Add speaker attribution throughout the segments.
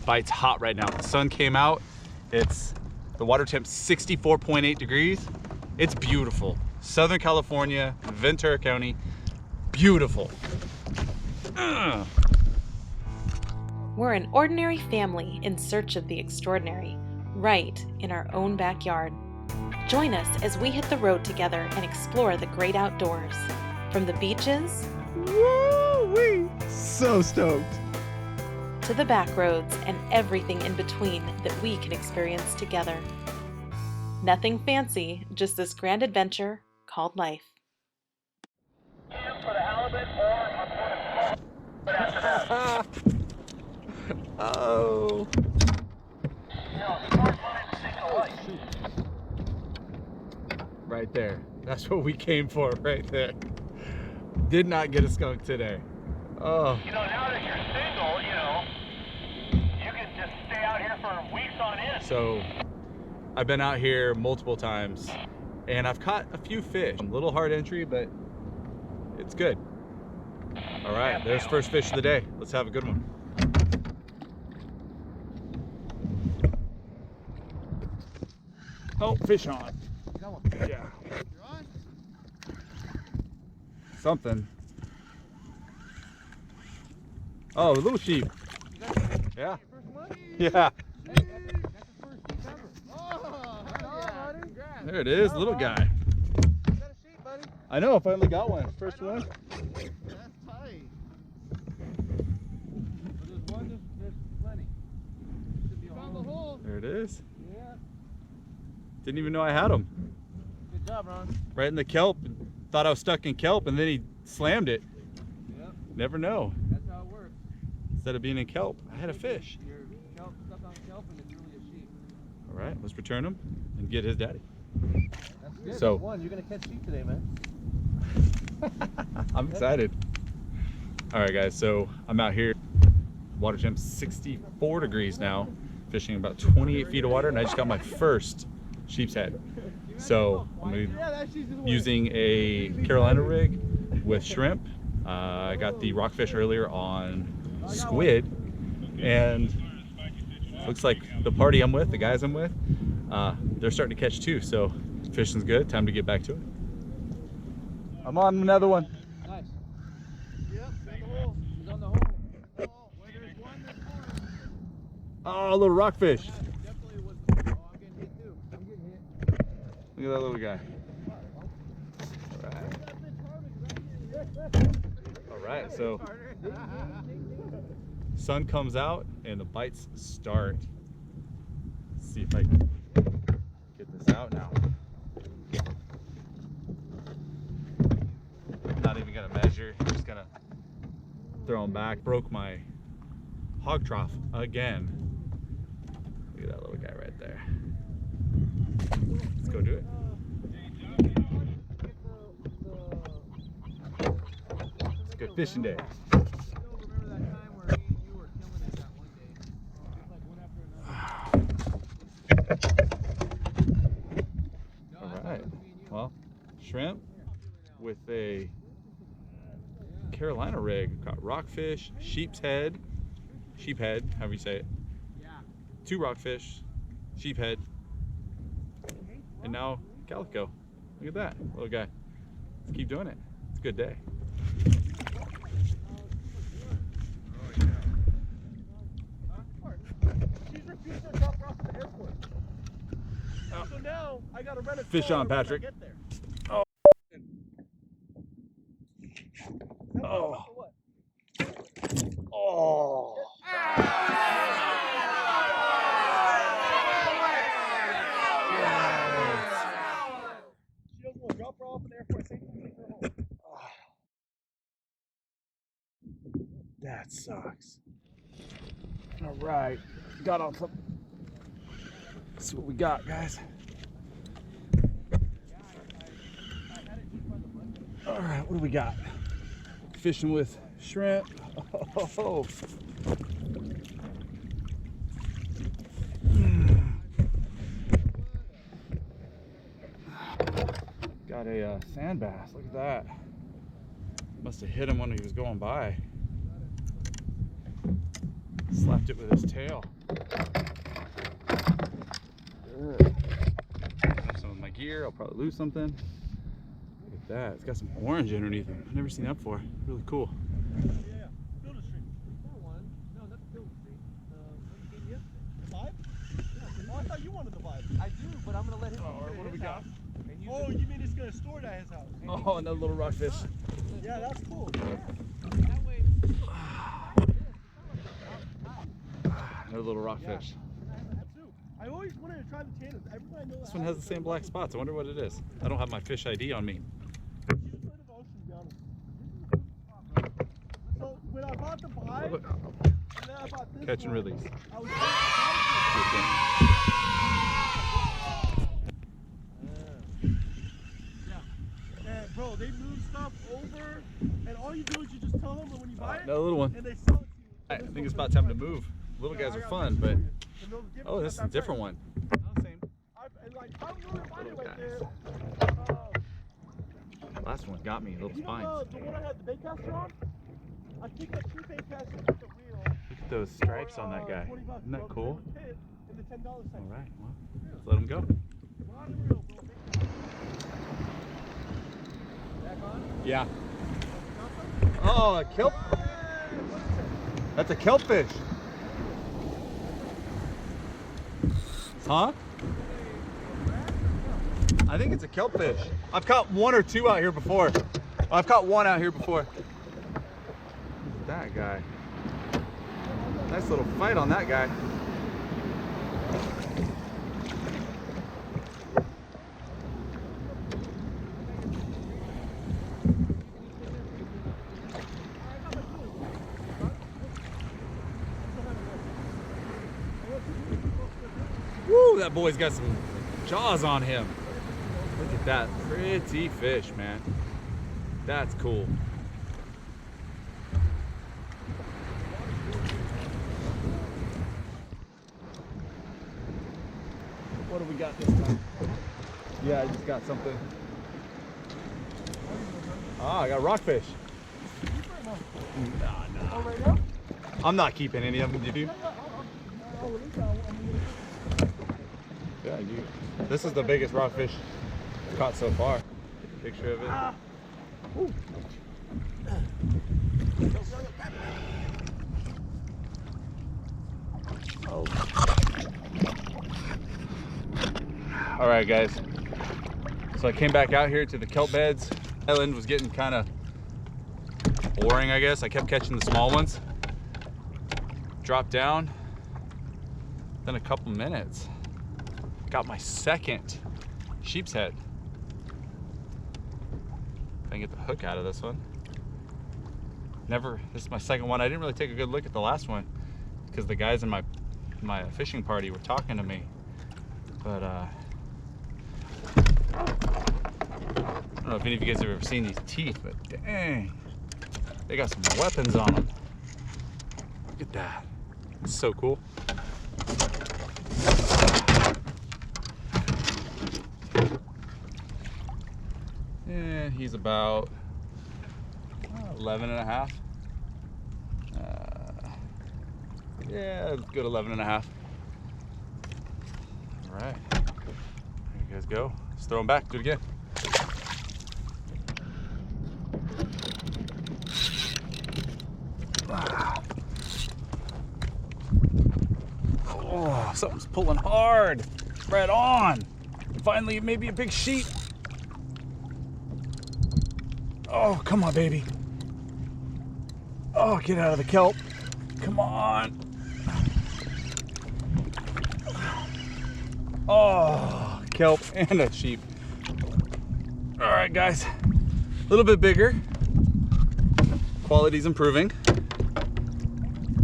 Speaker 1: Bite's hot right now. The sun came out. The water temp's 64.8 degrees. It's beautiful. Southern California, Ventura County, beautiful.
Speaker 2: We're an ordinary family in search of the extraordinary, right in our own backyard. Join us as we hit the road together and explore the great outdoors. From the beaches,
Speaker 1: woo-wee, so stoked,
Speaker 2: to the back roads and everything in between that we can experience together. Nothing fancy, just this grand adventure called life.
Speaker 1: Oh. Right there. That's what we came for right there. Did not get a skunk today. Oh.
Speaker 3: You know, now that you're single, you know, you can just stay out here for weeks on end.
Speaker 1: So I've been out here multiple times and I've caught a few fish. A little hard entry, but it's good. All right, there's first fish of the day. Let's have a good one. Oh, fish on. Yeah.
Speaker 4: You're on?
Speaker 1: Something. Oh, a little sheep. Yeah. Yeah. There it is, little guy. I know, I finally got one. First one.
Speaker 4: That's tight. There's one, there's plenty. Should be found the hole.
Speaker 1: There it is.
Speaker 4: Yeah.
Speaker 1: Didn't even know I had him.
Speaker 4: Good job, Ron.
Speaker 1: Right in the kelp. Thought I was stuck in kelp and then he slammed it.
Speaker 4: Yep.
Speaker 1: Never know.
Speaker 4: That's how it works.
Speaker 1: Instead of being in kelp, I had a fish.
Speaker 4: You're stuck on kelp and it's really a sheep.
Speaker 1: All right, let's return him and get his daddy.
Speaker 4: That's good.
Speaker 1: So,
Speaker 4: one, you're gonna catch sheep today, man.
Speaker 1: I'm excited. All right, guys, so I'm out here. Water temp's 64 degrees now, fishing about 28 feet of water, and I just got my first sheep's head. So I'm gonna be using a Carolina rig with shrimp. I got the rockfish earlier on squid, and looks like the party I'm with, the guys I'm with, they're starting to catch too, so fishing's good. Time to get back to it. I'm on another one.
Speaker 4: Nice. Yep, on the hole. He's on the hole. Oh, where there's one, there's more.
Speaker 1: Oh, a little rockfish.
Speaker 4: Yeah, definitely was. Oh, I'm getting hit too. I'm getting hit.
Speaker 1: Look at that little guy. All right, so sun comes out and the bites start. Let's see if I can get this out now. Not even gonna measure, just gonna throw them back. Broke my hog trough again. Look at that little guy right there. Let's go do it. It's a good fishing day. All right, well, shrimp with a Carolina rig. Got rockfish, sheephead, however you say it. Two rockfish, sheephead, and now calico. Look at that little guy. Let's keep doing it. It's a good day.
Speaker 4: So now I gotta rent a
Speaker 1: Fish
Speaker 4: car
Speaker 1: on,
Speaker 4: when I
Speaker 1: Patrick.
Speaker 4: get there.
Speaker 1: Oh. Oh.
Speaker 4: She doesn't want to drop her off in the airport. Take her home.
Speaker 1: That sucks. All right, got on some. Let's see what we got, guys. All right, what do we got? Fishing with shrimp. Oh. Got a sand bass. Look at that. Must have hit him when he was going by. Slapped it with his tail. Have some of my gear. I'll probably lose something. Look at that. It's got some orange underneath it. I've never seen that before. Really cool.
Speaker 4: Yeah. Filter stream. That one. No, not the filter stream. What you gave me yesterday? The vibe? Yeah. Oh, I thought you wanted the vibe. I do, but I'm gonna let him.
Speaker 1: What do we got?
Speaker 4: Oh, you mean it's gonna store it at his house?
Speaker 1: Oh, another little rockfish.
Speaker 4: Yeah, that's cool.
Speaker 5: That way.
Speaker 1: Another little rockfish.
Speaker 4: I always wanted to try the tannin. Every time I know
Speaker 1: This one has the same black spots. I wonder what it is. I don't have my fish ID on me.
Speaker 4: So when I bought the vibe, and then I bought this
Speaker 1: Catch and
Speaker 4: one,
Speaker 1: release.
Speaker 4: I was and bro, they move stuff over, and all you do is you just tell them when you buy it,
Speaker 1: Another little one.
Speaker 4: and they sell it to you.
Speaker 1: I think it's about time to move. Little guys are fun, but oh, this is a different one. Same. Last one got me. Little spines.
Speaker 4: The one I had the bait caster on? I think that true bait caster with the wheel.
Speaker 1: Look at those stripes on that guy.
Speaker 4: $20,
Speaker 1: Isn't that
Speaker 4: bro.
Speaker 1: cool?
Speaker 4: They would hit in the $10 section.
Speaker 1: All right. Well, let's let him go.
Speaker 4: Rod and reel, bro. Back on?
Speaker 1: Yeah. Oh, a kelp. That's a kelp fish. Huh? I think it's a kelp fish. I've caught one or two out here before. I've caught one out here before. That guy. Nice little fight on that guy. Woo, that boy's got some jaws on him. Look at that pretty fish, man. That's cool. What do we got this time? Yeah, I just got something. Ah, I got rockfish. Nah. I'm not keeping any of them, did you? Yeah, this is the biggest rockfish I've caught so far. Picture of it. Oh. All right, guys. So I came back out here to the kelp beds. Island was getting kind of boring, I guess. I kept catching the small ones. Dropped down. Then a couple minutes. Got my second sheep's head. If I can get the hook out of this one. This is my second one. I didn't really take a good look at the last one because the guys in my fishing party were talking to me. But I don't know if any of you guys have ever seen these teeth, but dang, they got some weapons on them. Look at that. It's so cool. Yeah, he's about 11 and a half. Yeah, good 11 and a half. All right, there you guys go. Let's throw him back, do it again. Oh, something's pulling hard. Right on. Finally, maybe a big sheep. Oh, come on, baby. Oh, get out of the kelp. Come on. Oh, kelp and a sheep. All right, guys. A little bit bigger. Quality's improving.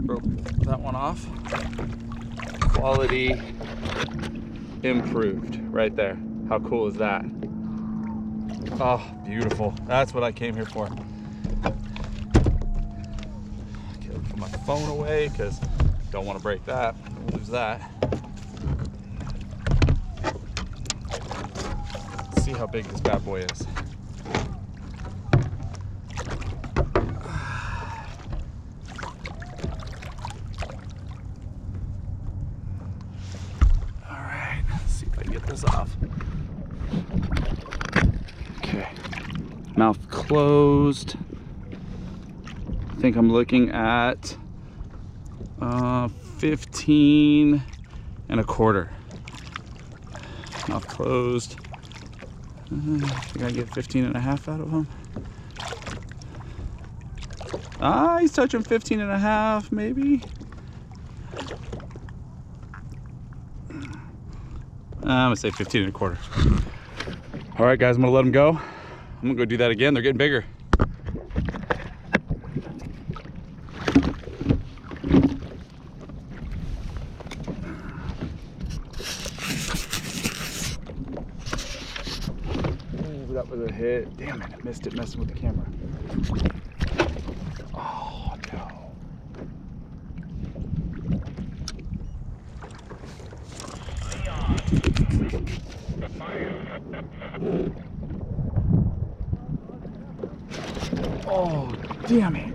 Speaker 1: Broke that one off. Quality improved right there. How cool is that? Oh, beautiful. That's what I came here for. Okay, put my phone away because don't want to break that. Don't lose that. Let's see how big this bad boy is. this off. Okay, mouth closed. I think I'm looking at 15 1/4. Mouth closed. I think I get 15 1/2 out of him. Ah, he's touching 15 1/2, maybe. I'm gonna say 15 1/4. All right, guys, I'm gonna let them go. I'm gonna go do that again. They're getting bigger. Ooh, that was a hit. Damn it, I missed it messing with the camera. Oh, no. Oh, damn it.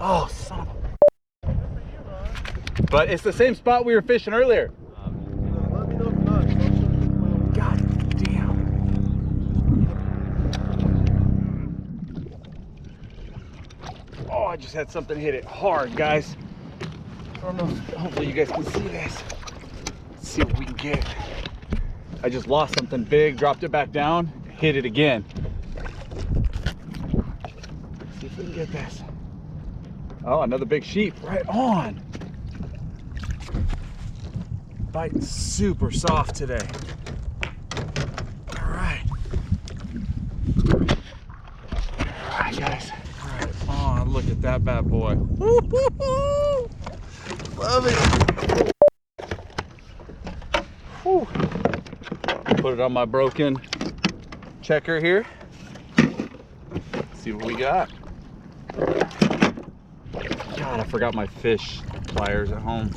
Speaker 1: Oh, son of a... But it's the same spot we were fishing earlier.
Speaker 4: Let me know if not.
Speaker 1: God damn. Oh, I just had something hit it hard, guys. I don't know. Hopefully you guys can see this. Let's see what we can get. I just lost something big, dropped it back down, hit it again. Let's see if we can get this. Oh, another big sheep, right on. Biting super soft today. All right. All right, guys. All right, oh, look at that bad boy. Woo-hoo-hoo. Love it. Whew. Put it on my broken checker here. See what we got. God, I forgot my fish pliers at home.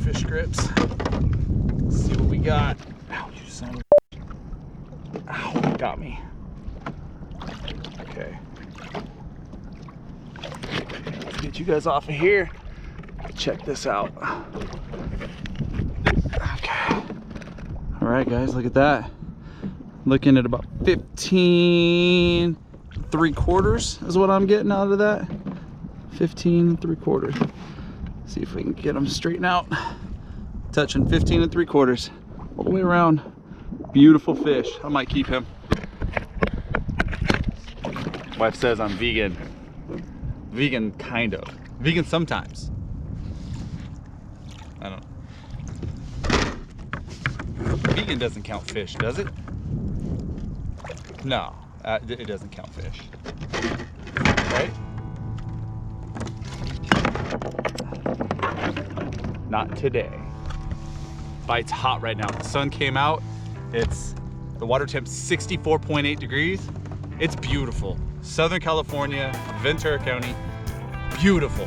Speaker 1: Fish grips. Let's see what we got. Ow, you son of a... Ow, got me. Okay. Let's get you guys off of here. Check this out. Okay. All right, guys, look at that. Looking at about 15 3/4 is what I'm getting out of that. 15 3/4. See if we can get them straightened out. Touching 15 3/4 all the way around. Beautiful fish. I might keep him. Wife says I'm vegan. Vegan, kind of. Vegan sometimes. I don't know. Vegan doesn't count fish, does it? No, it doesn't count fish. Right? Not today. Bite's hot right now. The sun came out. The water temp's 64.8 degrees. It's beautiful. Southern California, Ventura County, beautiful.